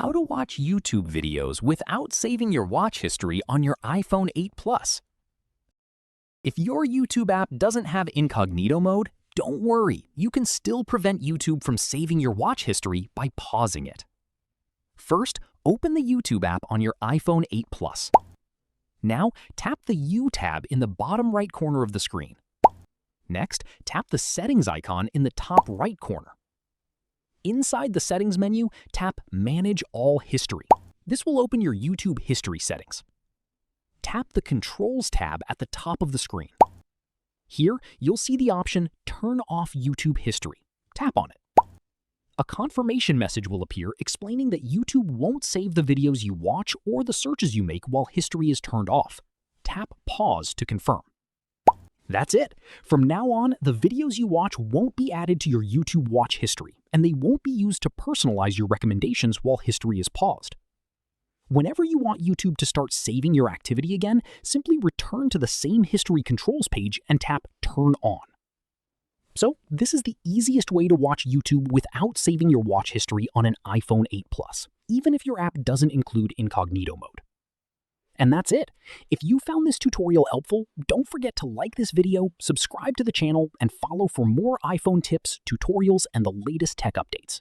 How to watch YouTube videos without saving your watch history on your iPhone 8 Plus. If your YouTube app doesn't have incognito mode, don't worry, you can still prevent YouTube from saving your watch history by pausing it. First, open the YouTube app on your iPhone 8 Plus. Now, tap the U tab in the bottom right corner of the screen. Next, tap the settings icon in the top right corner. Inside the settings menu, tap Manage All History. This will open your YouTube history settings. Tap the Controls tab at the top of the screen. Here, you'll see the option Turn Off YouTube History. Tap on it. A confirmation message will appear explaining that YouTube won't save the videos you watch or the searches you make while history is turned off. Tap Pause to confirm. That's it. From now on, the videos you watch won't be added to your YouTube watch history, and they won't be used to personalize your recommendations while history is paused. Whenever you want YouTube to start saving your activity again, simply return to the same history controls page and tap Turn On. So, this is the easiest way to watch YouTube without saving your watch history on an iPhone 8 Plus, even if your app doesn't include incognito mode. And that's it. If you found this tutorial helpful, don't forget to like this video, subscribe to the channel, and follow for more iPhone tips, tutorials, and the latest tech updates.